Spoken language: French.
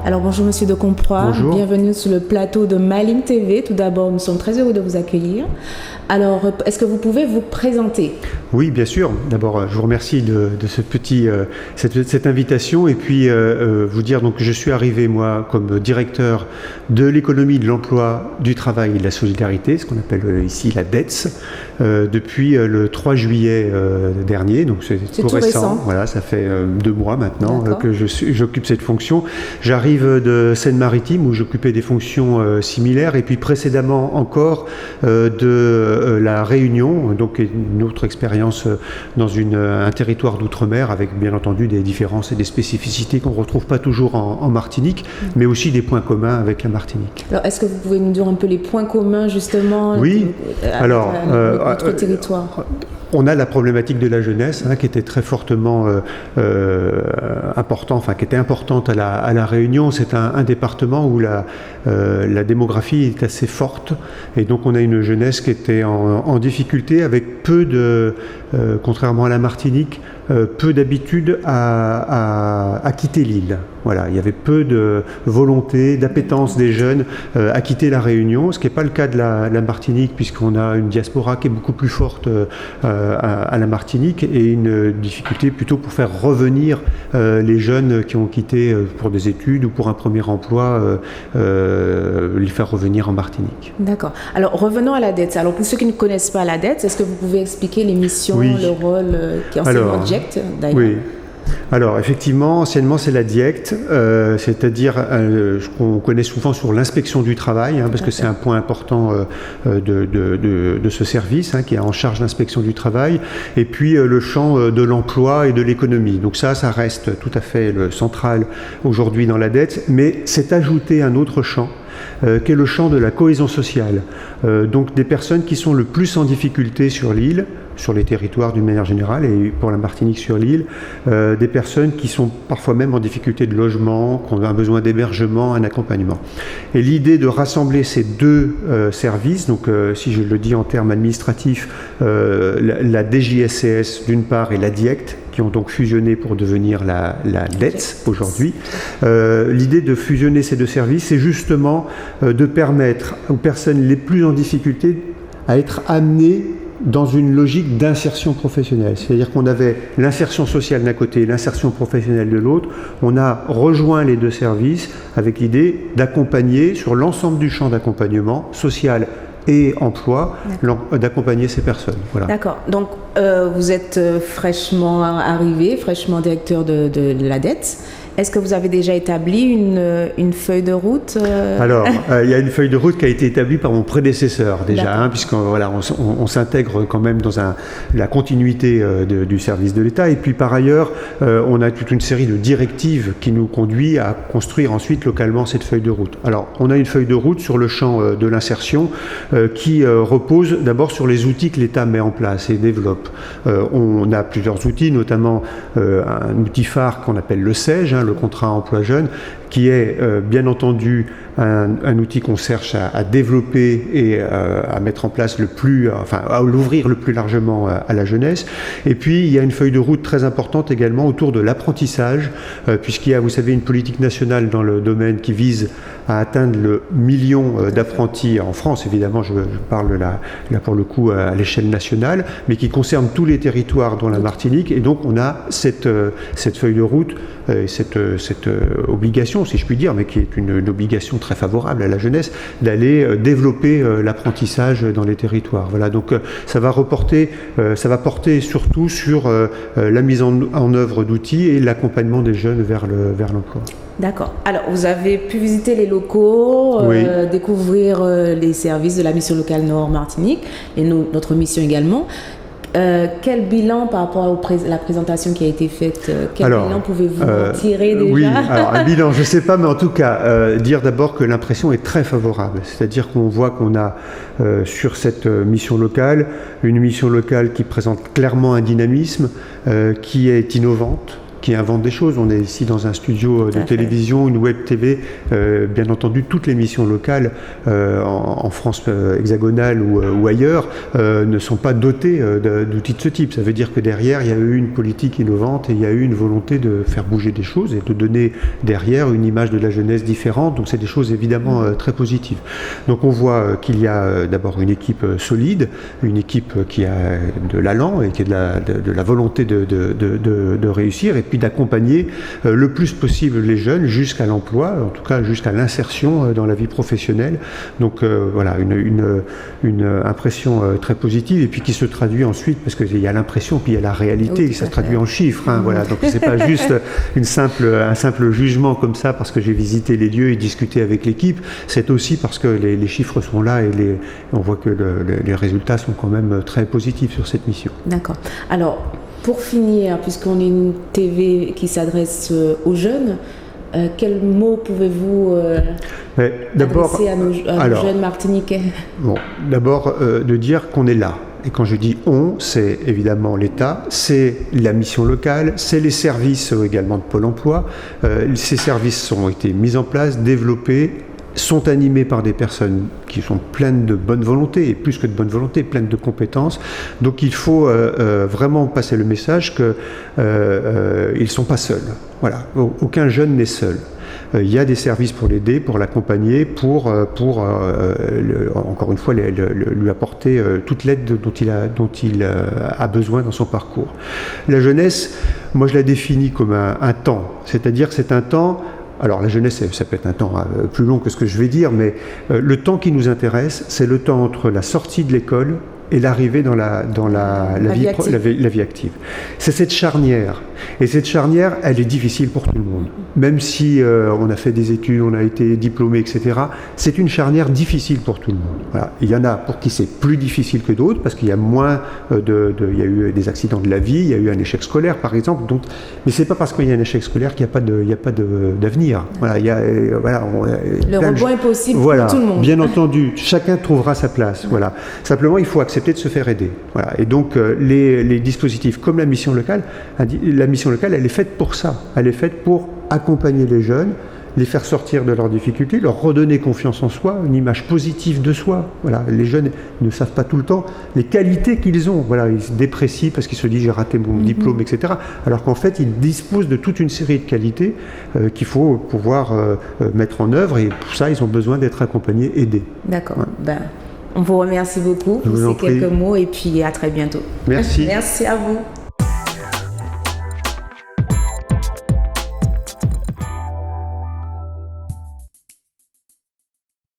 Alors bonjour Monsieur de Comproy, bonjour. Bienvenue sur le plateau de MyLink TV. Tout d'abord, nous sommes très heureux de vous accueillir. Alors, est-ce que vous pouvez vous présenter? Oui, bien sûr. D'abord, je vous remercie de cette invitation et puis vous dire donc que je suis arrivé moi comme directeur de l'économie, de l'emploi, du travail et de la solidarité, ce qu'on appelle ici la DETS, depuis le 3 juillet dernier. Donc c'est tout récent. Voilà, ça fait 2 mois maintenant que j'occupe cette fonction. J'arrive de Seine-Maritime où j'occupais des fonctions similaires et puis précédemment encore de la Réunion, donc une autre expérience dans un territoire d'outre-mer avec bien entendu des différences et des spécificités qu'on ne retrouve pas toujours en Martinique, mais aussi des points communs avec la Martinique. Alors, est-ce que vous pouvez nous dire un peu les points communs justement avec notre territoire? On a la problématique de la jeunesse qui était très fortement qui était importante à la Réunion. C'est un département où la démographie est assez forte et donc on a une jeunesse qui était en difficulté avec peu de, contrairement à la Martinique, peu d'habitude à quitter l'île. Voilà, il y avait peu de volonté, d'appétence des jeunes à quitter la Réunion, ce qui n'est pas le cas de la Martinique puisqu'on a une diaspora qui est beaucoup plus forte à la Martinique et une difficulté plutôt pour faire revenir les jeunes qui ont quitté pour des études ou pour un premier emploi, les faire revenir en Martinique. D'accord. Alors revenons à la DETS. Alors pour ceux qui ne connaissent pas la DETS, est-ce que vous pouvez expliquer les missions, le rôle qui est anciennement DIECT d'ailleurs? Oui. Alors effectivement, anciennement c'est la DIECT, c'est-à-dire qu'on connaît souvent sur l'inspection du travail, parce que c'est un point important de ce service qui est en charge d'inspection du travail, et puis le champ de l'emploi et de l'économie. Donc ça reste tout à fait central aujourd'hui dans la DETS, mais c'est ajouté un autre champ, qui est le champ de la cohésion sociale. Donc des personnes qui sont le plus en difficulté sur l'île, sur les territoires d'une manière générale et pour la Martinique sur l'île, des personnes qui sont parfois même en difficulté de logement, qui ont un besoin d'hébergement, un accompagnement. Et l'idée de rassembler ces deux services, donc si je le dis en termes administratifs, la DJSCS d'une part et la DIECT, qui ont donc fusionné pour devenir la DETS aujourd'hui. L'idée de fusionner ces deux services, c'est justement de permettre aux personnes les plus en difficulté à être amenées dans une logique d'insertion professionnelle. C'est-à-dire qu'on avait l'insertion sociale d'un côté et l'insertion professionnelle de l'autre. On a rejoint les deux services avec l'idée d'accompagner sur l'ensemble du champ d'accompagnement social et emploi, d'accompagner ces personnes. Voilà. D'accord. Donc, vous êtes fraîchement arrivé, fraîchement directeur de la DETS. Est-ce que vous avez déjà établi une feuille de route Alors, il y a une feuille de route qui a été établie par mon prédécesseur déjà, puisqu'on s'intègre quand même dans la continuité du service de l'État. Et puis par ailleurs, on a toute une série de directives qui nous conduit à construire ensuite localement cette feuille de route. Alors, on a une feuille de route sur le champ de l'insertion qui repose d'abord sur les outils que l'État met en place et développe. On a plusieurs outils, notamment un outil phare qu'on appelle le CEJ, le contrat emploi jeune, qui est bien entendu un outil qu'on cherche à développer et à mettre en place à l'ouvrir le plus largement à la jeunesse. Et puis il y a une feuille de route très importante également autour de l'apprentissage, puisqu'il y a, vous savez, une politique nationale dans le domaine qui vise à atteindre le million d'apprentis en France, évidemment je parle là pour le coup à l'échelle nationale, mais qui concerne tous les territoires dont la Martinique, et donc on a cette feuille de route, cette obligation, si je puis dire, mais qui est une obligation très favorable à la jeunesse, d'aller développer l'apprentissage dans les territoires. Voilà, donc ça va porter surtout sur la mise en œuvre d'outils et l'accompagnement des jeunes vers l'emploi. D'accord. Alors, vous avez pu visiter les locaux, découvrir les services de la mission locale Nord Martinique et notre mission également. Quel bilan par rapport à la présentation qui a été faite, bilan pouvez-vous en tirer déjà? Oui, alors un bilan, je ne sais pas, mais en tout cas, dire d'abord que l'impression est très favorable. C'est-à-dire qu'on voit qu'on a sur cette mission locale, une mission locale qui présente clairement un dynamisme, qui est innovante, qui inventent des choses. On est ici dans un studio de télévision, une web TV. Bien entendu, toutes les missions locales en France hexagonale ou ailleurs ne sont pas dotées d'outils de ce type. Ça veut dire que derrière, il y a eu une politique innovante et il y a eu une volonté de faire bouger des choses et de donner derrière une image de la jeunesse différente. Donc c'est des choses évidemment très positives. Donc on voit qu'il y a d'abord une équipe solide, une équipe qui a de l'allant et qui a de la volonté de réussir et puis d'accompagner le plus possible les jeunes jusqu'à l'emploi, en tout cas jusqu'à l'insertion dans la vie professionnelle. Donc voilà, une impression très positive et puis qui se traduit ensuite, parce qu'il y a l'impression puis il y a la réalité, oui, ça se traduit en chiffres. Voilà. Donc c'est pas juste un simple jugement comme ça parce que j'ai visité les lieux et discuté avec l'équipe, c'est aussi parce que les chiffres sont là et on voit que les résultats sont quand même très positifs sur cette mission. D'accord. Alors, pour finir, puisqu'on est une TV qui s'adresse aux jeunes, quels mots pouvez-vous adresser à nos jeunes martiniquais? Bon, d'abord, de dire qu'on est là. Et quand je dis on, c'est évidemment l'État, c'est la mission locale, c'est les services également de Pôle emploi. Ces services ont été mis en place, développés, sont animés par des personnes qui sont pleines de bonne volonté, et plus que de bonne volonté, pleines de compétences. Donc il faut vraiment passer le message qu'ils ne sont pas seuls. Voilà. Aucun jeune n'est seul. Il y a des services pour l'aider, pour l'accompagner, pour encore une fois, lui apporter toute l'aide dont il a besoin dans son parcours. La jeunesse, moi je la définis comme un temps, c'est-à-dire que c'est un temps. Alors la jeunesse, ça peut être un temps plus long que ce que je vais dire, mais le temps qui nous intéresse, c'est le temps entre la sortie de l'école et l'arrivée dans la vie active. C'est cette charnière. Et cette charnière, elle est difficile pour tout le monde. Même si on a fait des études, on a été diplômé, etc., c'est une charnière difficile pour tout le monde. Voilà. Il y en a pour qui c'est plus difficile que d'autres, parce qu'il y a moins il y a eu des accidents de la vie, il y a eu un échec scolaire, par exemple. Donc, mais c'est pas parce qu'il y a un échec scolaire qu'il n'y a pas d'avenir. Voilà, le rebond est possible pour tout le monde. Bien entendu, chacun trouvera sa place. Voilà. Simplement, il faut accepter de se faire aider. Voilà. Et donc, les dispositifs comme la mission locale, elle est faite pour ça. Elle est faite pour accompagner les jeunes, les faire sortir de leurs difficultés, leur redonner confiance en soi, une image positive de soi. Voilà. Les jeunes ne savent pas tout le temps les qualités qu'ils ont. Voilà. Ils se déprécient parce qu'ils se disent j'ai raté mon diplôme, etc. Alors qu'en fait, ils disposent de toute une série de qualités qu'il faut pouvoir mettre en œuvre, et pour ça, ils ont besoin d'être accompagnés, aidés. D'accord. Ouais. On vous remercie beaucoup pour ces quelques mots et puis à très bientôt. Merci. Merci à vous.